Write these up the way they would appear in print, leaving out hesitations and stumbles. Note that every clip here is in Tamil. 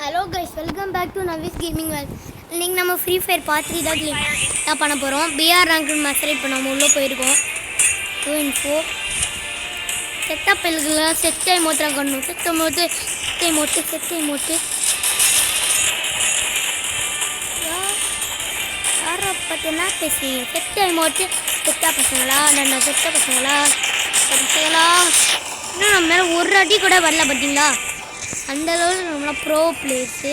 Hello guys, welcome back to Navis gaming Vel. இன்றைக்கி நம்ம ஃப்ரீ ஃபயர் பார்ட் 3 தான் பண்ண போகிறோம். பிஆர் ரேங்க் மெசேஜ் இப்போ நம்ம உள்ளே போயிருக்கோம். 2 இன்ஃபோ செட்டப் எழுதுலாம் செட்டை மோத்திரம் கண்ணணும். செட்டை மோட்டு யாரை பார்த்தீங்கன்னா பேசுவீங்க. செட்டை மோட்டு செட்டா பசங்களா, நான் செட்ட பசங்களா இன்னும் நம்ம மேலே ஒரு அடி கூட வரல பார்த்தீங்களா. அந்த அளவுக்கு நம்மளா ப்ரோ பிளேயர்ஸு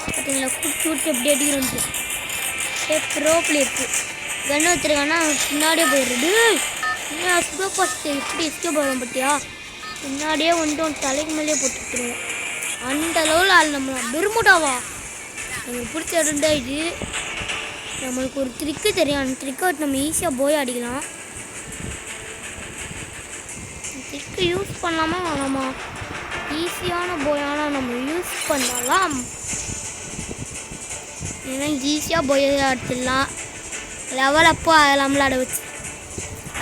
பார்த்தீங்களா. கூட்டு எப்படி அடிக்கிறோன்ட்டு ப்ரோ பிளேயர்ஸு கண்ணு வச்சுருக்காங்கன்னா பின்னாடியே போயிடுறது. இன்னும் எஸ்கேப் எப்படி எஸ்கேப் போகிறோம் பார்த்தியா. பின்னாடியே வந்துட்டு தலைக்கு மேலேயே போட்டு வச்சுருவோம். அந்த அளவில் அது நம்ம பெருமுடாவா நம்மளுக்கு பிடிச்ச ரெண்டா. இது நம்மளுக்கு ஒரு ட்ரிக்கு தெரியும். அந்த ட்ரிக்கை வச்சு நம்ம ஈஸியாக போய் அடிக்கலாம். ட்ரிக்கு யூஸ் பண்ணலாமா வேணாமா? ஈஸியான போயான நம்ம யூஸ் பண்ணலாம். ஏன்னா ஈஸியாக போய் எடுத்துடலாம். லெவல் அப்போ அதெல்லாம் விளாட வச்சு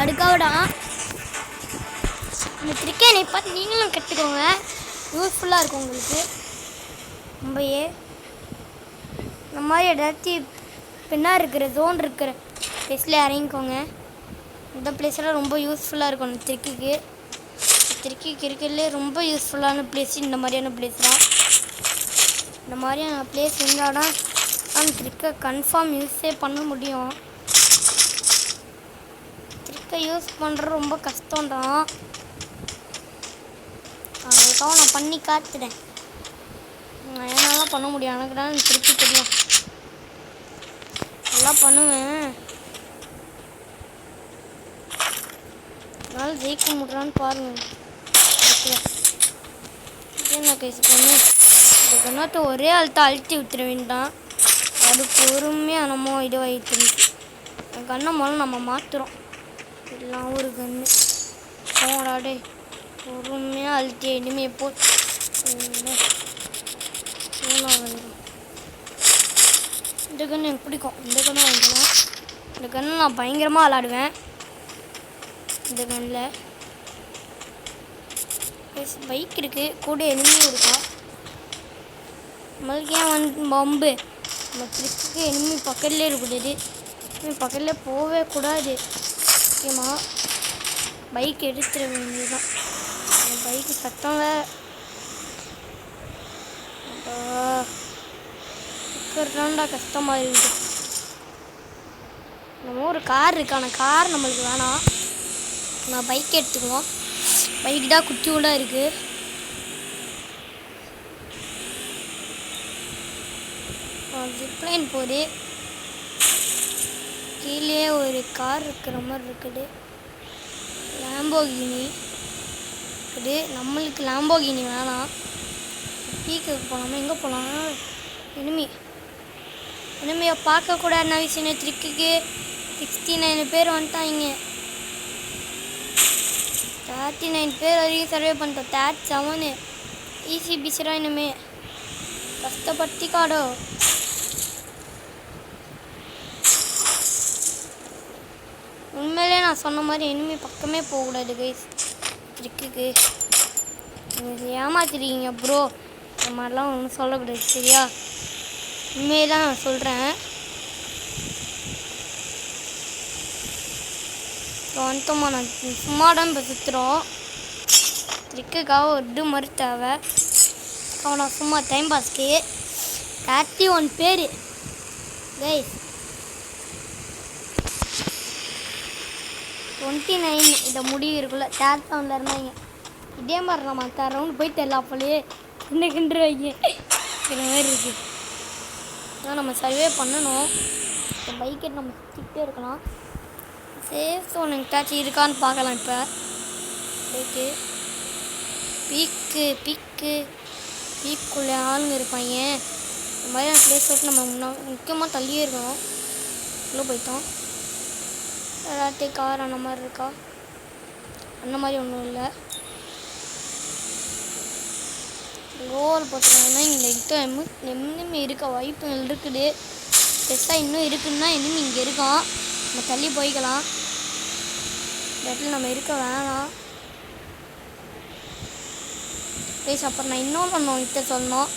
அதுக்காகடா இந்த ட்ரிக்கை என்னை பார்த்து நீங்களும் கற்றுக்கோங்க. யூஸ்ஃபுல்லாக இருக்கும் உங்களுக்கு. ரொம்பயே இந்த மாதிரி ஏதாச்சும் பின்னாடி இருக்கிற ஜோன் இருக்கிற ப்ளேஸில் இறங்கிக்கோங்க. இந்த பிளேஸெல்லாம் ரொம்ப யூஸ்ஃபுல்லாக இருக்கும். இந்த ட்ரிக்கு இருக்கிறதுலே ரொம்ப யூஸ்ஃபுல்லான பிளேஸ் இந்த மாதிரியான பிளேஸ் தான். இந்த மாதிரியான பிளேஸ் இருந்தால் தான் அந்த ட்ரிக்கை கன்ஃபார்ம் யூஸே பண்ண முடியும். ட்ரிக்கை யூஸ் பண்ணுறது ரொம்ப கஷ்டம்தான். அதுக்காக நான் பண்ணி காத்துட்டேன். நான் என்னால் பண்ண முடியும். எனக்கு தான் இந்த ட்ரிக்கு தெரியும். நல்லா பண்ணுவேன். அதனால் ஜெயிக்க முடியான்னு பாருங்கள். என்ன கேஸ் பண்ணு இந்த கண்ணாத்தை ஒரே அழுத்தி விட்டுற வேண்டாம். அது பொறுமையாக நம்ம இதுவாகிட்டு என் கண்ணை மூலம் நம்ம மாற்றுறோம். எல்லாம் ஒரு கன்று போடாடே பொறுமையாக அழுத்தி இனிமே இந்த கன்று எனக்கு பிடிக்கும். இந்த கன்று வாங்கிக்கலாம். இந்த கன்று நான் பயங்கரமாக விளாடுவேன். இந்த கன்னில் பைக் இருக்குது, கூட எனிமியும் இருக்கா. நம்மளுக்கு ஏன் பம்பு நம்ம ட்ரிக்கு எனிமி பக்கத்துலேயே இருக்கக்கூடாது. எனிமி பக்கத்துலேயே போகவே கூடாது. முக்கியமாக பைக் எடுத்துட வேண்டியதுதான். அந்த பைக்கு சத்தம் இருக்கிறதாண்டா கஷ்டமாக இருக்குது. நம்ம ஒரு கார் இருக்கு. ஆனால் கார் நம்மளுக்கு வேணாம். நான் பைக் எடுத்துக்குவோம். பைக் தான் குட்டியோட இருக்குது. ஜிப்லைன் போகுது. கீழே ஒரு கார் இருக்கிற மாதிரி இருக்குது. லாம்போகினி இருக்குது. நம்மளுக்கு லாம்போகினி வேணாம். பீக்குக்கு போகலாமா? எங்கே போகலாம்? இனிமையை பார்க்கக்கூடாது. என்ன விஷயம் ட்ரிக்குக்கு 69 பேர் வந்துட்டாங்க. 39 பேர் வரைக்கும் சர்வே பண்ணிட்டோம். 37 ஈஸி பிச்சுரா. இனிமே கஷ்டப்பட்டு காடோ. உண்மையிலே நான் சொன்ன மாதிரி இனிமே பக்கமே போகக்கூடாது கைஸ். ட்ரிக்குக்கு நீங்கள் ஏமாத்திருக்கீங்க ப்ரோ. இந்த மாதிரிலாம் ஒன்றும் சொல்லக்கூடாது சரியா. உண்மையே தான் நான் சொல்கிறேன். வந்துட்டோமா. நான் சும்மா தான் இப்போ சுற்றுறோம். ட்ரிக்குக்காக ஒரு இது மாதிரி தேவை. அவனை சும்மா டைம் பாஸ்க்கு 31 பேர் கைஸ். 29 இதை முடிவு இருக்குல்ல. தேர்ட் ரவுண்டில் இருந்தாங்க. இதே மாதிரி நம்ம தேர்ட் ரவுண்டு போயிட்டு எல்லாம் போலேயே கிண்டுருவாங்க. இந்த மாதிரி இருக்குது. ஆனால் நம்ம சர்வே பண்ணணும். இந்த பைக்கை நம்ம சுற்றிக்கிட்டே இருக்கலாம். சேஃப் ஜோன் எங்கிட்டாச்சும் இருக்கான்னு பார்க்கலாம். இப்போ பீக்குள்ளே ஆளுங்க இருப்பாங்க. இந்த மாதிரியான பிளேஸ் விட்டு நம்ம முக்கியமாக தள்ளியே இருக்கணும். உள்ளே போயிட்டோம். எல்லாத்தையும் கார் அந்த மாதிரி இருக்கா? அந்த மாதிரி ஒன்றும் இல்லை. கோல் போட்டுருக்காங்கன்னா இங்கே எனிமி இருக்க வாய்ப்புகள் இருக்குது. பெருசாக இன்னும் இருக்குன்னா எனிமி இங்கே இருக்கான். நம்ம தள்ளி போய்க்கலாம். இந்த இடத்துல நம்ம இருக்க வேணாம். கைஸ் அப்புறம் நான் இன்னொன்று ஒன்று சொன்னோம்.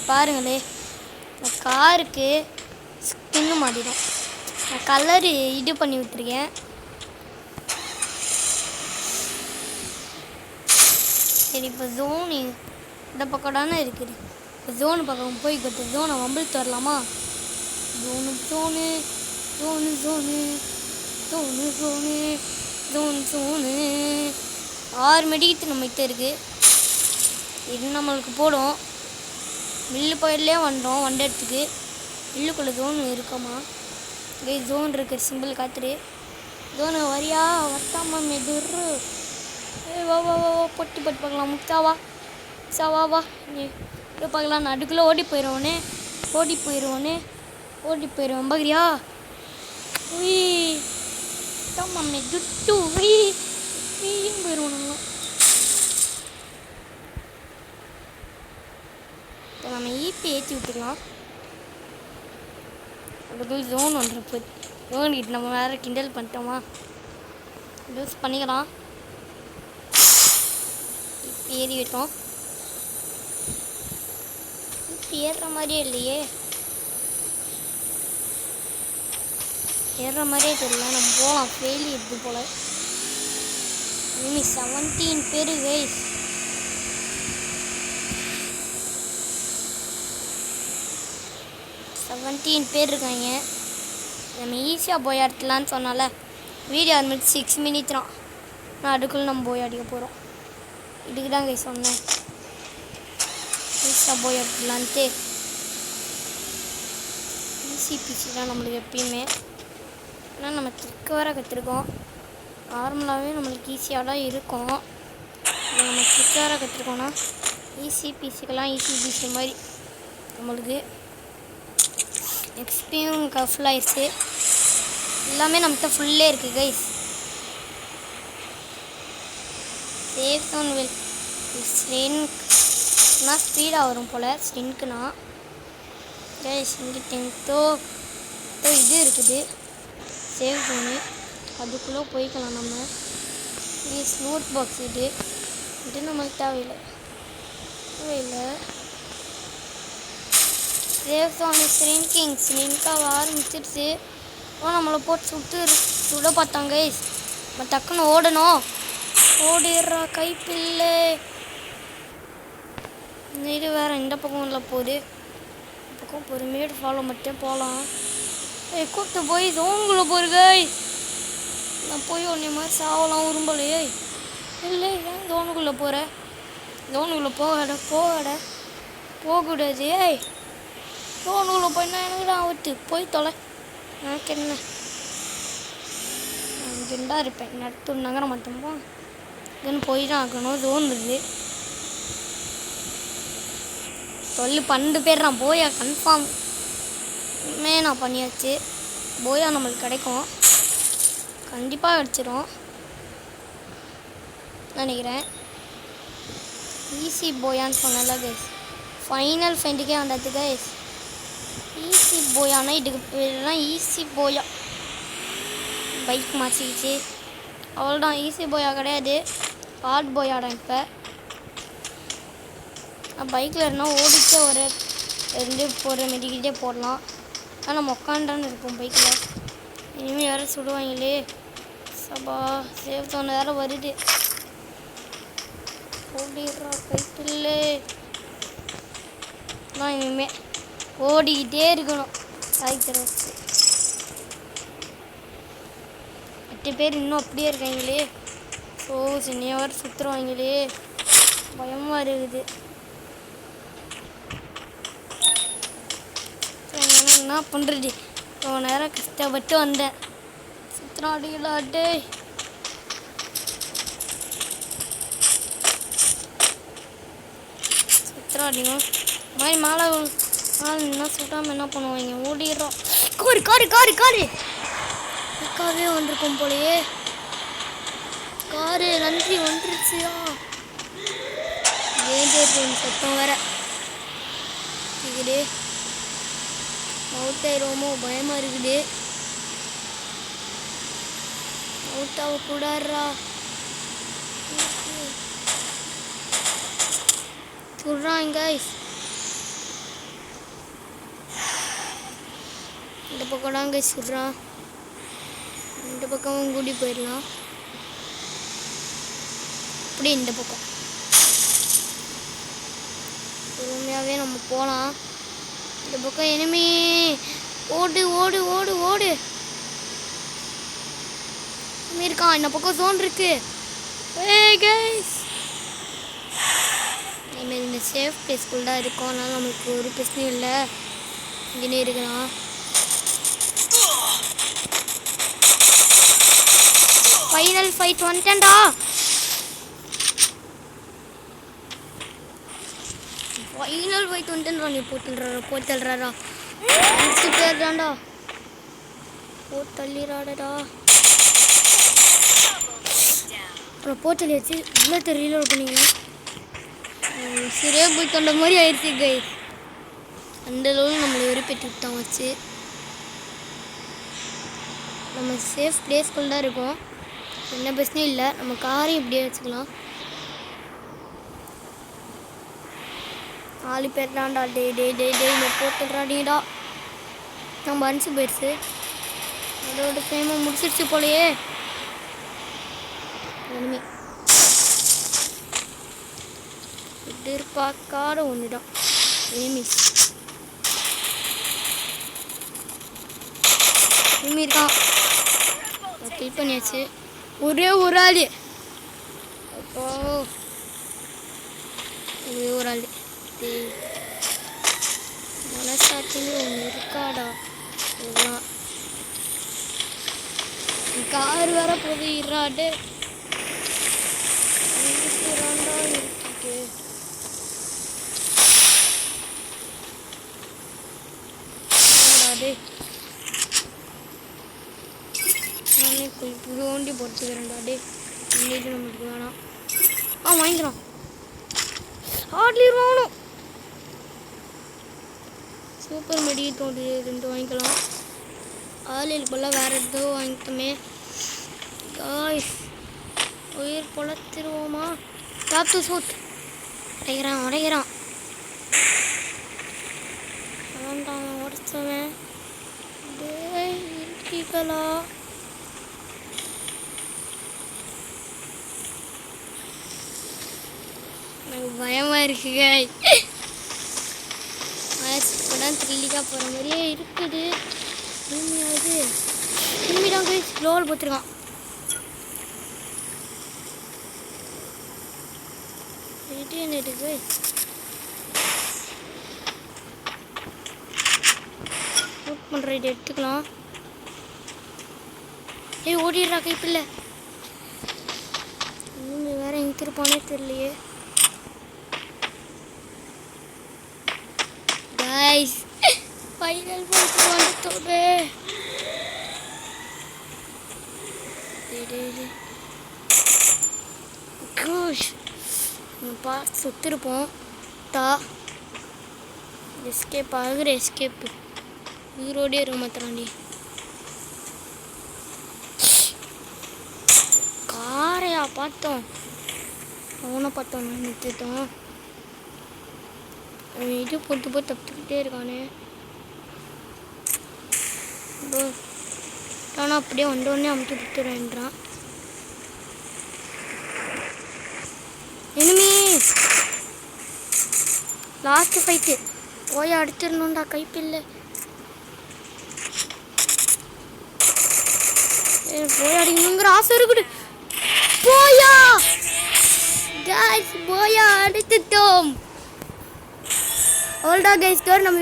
பாருங்களே, இந்த காருக்கு ஸ்கின்னு மாட்டிடும். நான் கலரு இது பண்ணி விட்டுருக்கேன். சரி, இப்போ ஜோனு இந்த பக்கம் தானே இருக்குது. இப்போ ஜோனு பக்கம் போய்கிட்டு ஜோனை வம்பிழுத்து வரலாமா? Zone zone zone zone zone zone zone zone 6 மெடிக்கிட்டு நம்மகிட்ட இருக்குது. இது நம்மளுக்கு போடும். மில்லு போயிடலே வந்துட்டோம். இடத்துக்கு மில்லுக்குள்ளே ஜோனு இருக்கோமா? இங்கே ஜோன் இருக்கிற சிம்பிள் காத்துரு. ஜோனு வரியா வத்தாமா மெதுரு. வா வா வா வா பொட்டி போட்டு பார்க்கலாம். முக்தாவா சாவா வா நீ பார்க்கலாம். நான் அதுக்குள்ளே ஓடி போயிடுவோனே போயிடுவேன் பார்க்குறியா? மம்மி துட்டு போயிடுவோம். நல்லா இப்போ நம்ம ஈப்பி ஏற்றி விட்டுக்கலாம். அதுக்குள்ள ஜோன் வந்துருப்போ ஜோன் கிட்ட நம்ம வேறு கிண்டல் பண்ணிட்டோமா? யூஸ் பண்ணிக்கலாம். இப்போ ஏறி விட்டோம். இப்போ ஏறுற மாதிரியே இல்லையே. ஏறுற மாதிரியே தெரியல. நம்ம போகலாம். ஃபெயிலி எடுத்து போல. இனி 17 பேர் கைஸ். 17 பேர் இருக்காங்க. நம்ம ஈஸியாக போய் ஆடலான்னு சொன்னால வீடியோ ஆரம்பிச்சு 6 மினிட்ஸ் தான். நான் அதுக்குள்ளே நம்ம போய் அடிக்க போகிறோம். இதுக்கு தான் கைஸ் சொன்னேன் ஈஸியாக போய் ஆடலான்ட்டு. ஈஸி பிசி தான் நம்மளுக்கு எப்பயுமே. ஆனால் நம்ம ட்ரிக் வேறு கற்றுருக்கோம். நார்மலாகவே நம்மளுக்கு ஈஸியாக தான் இருக்கும். நம்ம ட்ரிக் வேறு கற்றுருக்கோன்னா ஈஸி பிசிக்கெல்லாம் ஈஸி பிசி மாதிரி நம்மளுக்கு எக்ஸ்பீரியும் ஃபுல் ஆயிடுச்சு. எல்லாமே நம்மகிட்ட ஃபுல்லே இருக்குது கைஸ். சேஃப் ஜோன் வில் ஸ்ட்ரென்க்னா ஸ்பீடாக வரும் போல். ஸ்ட்ரென்க்குனா கைஸ் இங்கிட்டோ இது இருக்குது சேஃப் ஜோனு. அதுக்குள்ளே போய்க்கலாம் நம்ம. ஸ்லூட் பாக்ஸ் இது நம்மளுக்கு தேவையில்லை. சேஃப் ஜோனு ஸ்ட்ரென்காக ஆரம்பிச்சிருச்சு. நம்மளை போட்டு சுட பார்த்தாங்க கைஸ். நம்ம டக்குன்னு ஓடணும். ஓடிடுறா கைப்பில்லை. இது வேறு இந்த பக்கம் இல்லை போகுது. இந்த பக்கம் பொறுமையோடு ஃபாலோ மட்டும் போகலாம். கூப்பிட்டு போய் ஜோனுக்குள்ளே போகிற கைஸ். நான் போய் ஒன்றே மாதிரி சாவலாம் விரும்பலையே. இல்லை ஏன் ஜோனுக்குள்ளே போகிற? ஜோனுக்குள்ளே போகக்கூடாது. ஜோனுக்குள்ளே போயின்னா எனக்கு தான் ஆபத்து. போய் தொலை. எனக்கு என்ன கெண்டா இருப்பேன். நட்டு நகர மாட்டோம்போ இதுன்னு போய் தான் ஆக்கணும். ஜோன் இருக்குது. 12 பேர் நான் போயா கன்ஃபார்ம் நான் பண்ணியாச்சு. போயா நம்மளுக்கு கிடைக்கும். கண்டிப்பாக கிடச்சிரும் நினைக்கிறேன். ஈஸி போயான்னு சொன்னல கைஸ். ஃபைனல் ஃபைண்டுக்கே வந்தது கைஸ். ஈஸி போயானா இதுக்கு பேர்லாம் ஈஸி போயா. பைக் மாற்றிக்கிச்சு அவ்வளோதான். ஈஸி போயா கிடையாது, ஹார்ட் போயாடான். இப்போ பைக்கில் இருந்தால் ஓடிச்சே ஒரு 2 போடுற மெடிக்கிட்டே போடலாம். ஆனால் நம்ம உட்காண்டான்னு இருப்போம் பைக்கில். இனிமேல் வேறு சுடுவாங்களே சபா. சேஃப் ஜோன் வேறு வருது. ஓடிடுறா கைப்பில்லை. நான் இனிமேல் ஓடிக்கிட்டே இருக்கணும். சாய்க்கிற வச்சு 8 பேர் இன்னும் அப்படியே இருக்காங்களே. ஸோ சின்ன வேறு சுற்றுருவாங்களே. பயமாக இருக்குது. என்ன பண்ணுறது? ரொம்ப நேரம் கஷ்டப்பட்டு வந்தேன். சுற்றுலாடிகளாட்டே சுற்றுலாடிங்க மாதிரி மேலே என்ன சுட்டாமல் என்ன பண்ணுவாங்க? ஓடிடுறோம். காரு காரு காரு காரு அக்காவே வந்திருக்கும் போலையே. காரு நன்றி வந்துருச்சியா? ஏன் சத்தம் வேற கேக்குது. அவுட்டாயிரோமோ பயமாக இருக்குது. அவுட்டாக கூடாடுறா. சுடுறான் கைஸ். இந்த பக்கம் தான் கைஸ் சுடுறான். இந்த பக்கமும் கூடி போயிடலாம். அப்படி இந்த பக்கம் பொறுமையாகவே நம்ம போகலாம். இந்த பக்கம் எனிமி. ஓடு ஓடு ஓடு ஓடு. இருக்கான். இந்த பக்கம் ஜோன் இருக்கு. இனிமேல் இந்த சேஃப் பிளேஸ்குள்ள தான் இருக்கும். அதனால நம்மளுக்கு ஒரு பிரச்சனையும் இல்லை. இங்கே இருக்கலாம். ஃபைனல் ஃபைட் வந்துட்டேன்டா. ஃபைனல் ஃபைட் வந்துட்டேன்டா. நீ போட்டுறாரா பேர்டாண்டா. போட்டள்ளிராடா. அப்புறம் போட்டலி வச்சு இவ்வளோ ரீலோட் பண்ணிங்கன்னா சரியா போய் தொண்ட மாதிரி ஆயிடுச்சு கைஸ். அந்த அளவு நம்மளை வெறுப்பேற்றி விட்டான் வச்சு. நம்ம சேஃப் பிளேஸ்குள்ள தான் இருக்கோம். என்ன பிரச்சனையும் இல்லை. நம்ம காரையும் இப்படியே வச்சுக்கலாம். 4 பேர் தான்டா. டே போட்டுடுறாடிடா. நம்ம அனுப்பிச்சு போயிடுச்சு. அதோட டைமை முடிச்சிருச்சு போலையே. இனிமே எதிர்பார்க்காத ஒன்று தான் எனிமிஸ். இனிமே இருக்கான். கில் பண்ணியாச்சு. ஒரே ஒரு ஆள். அப்போ ஒரே ஒரு ஆள். மனசாட்சின்னு ஒன்று இருக்காடா. அதுதான் கார் வேற போது. இறாடு இருக்கு. நானே புரோண்டி போட்டுக்கிறேன்டா. டே இன்னைக்கு நம்மளுக்கு வேணாம். வாங்கிக்கலாம். ஆட்லிடுவானும். சூப்பர் மெடி தோண்டி 2 வாங்கிக்கலாம். ஆளில் போல வேறு எதோ வாங்கிட்டோமே காய்ஸ். உயிர் பொழத்திருவோமா? காத்து சூட் உடைகிறான். வேண்டாம் உடச்சவன். இருக்கீங்களா? எனக்கு பயமா இருக்குங்க. இப்போதான் த்ரில்லிக்காக போகிற மாதிரியே இருக்குது. அது இனிமேதான் போய் ஸ்லோவில் போட்டுருக்கான். என்ன இருக்கு? நோட் பண்ணுற இது எடுத்துக்கலாம். ஓடிடுறா கைப்பில்ல. இன்னும் வேற எங்கே திருப்பானே தெரியலையே. கைஸ் ஃபைனல் போட்டு வந்துட்டோமே. பார்த்து சுற்றிருப்போம். எஸ்கேப் ஆகுற எஸ்கேப்பு உயிரோடே இருக்க மாத்திராண்டி. காரையா பார்த்தோம். அவனை பார்த்தோம். நிறுத்திட்டோம். இது போட்டு போய் தப்பிக்கிட்டே இருக்கானே. ஆனால் அப்படியே வந்தோடனே அமுச்சு கொடுத்துறேன்றான். எனிமி லாஸ்ட் ஃபைட்டு போய் அடிச்சிடணும்டா. கைப்பில்லை போய் அடிக்கணுங்கிற ஆசை இருக்குது. போயா கைஸ் போயா அடித்துட்டோம். அவ்வளோதான் கைஸ். நம்ம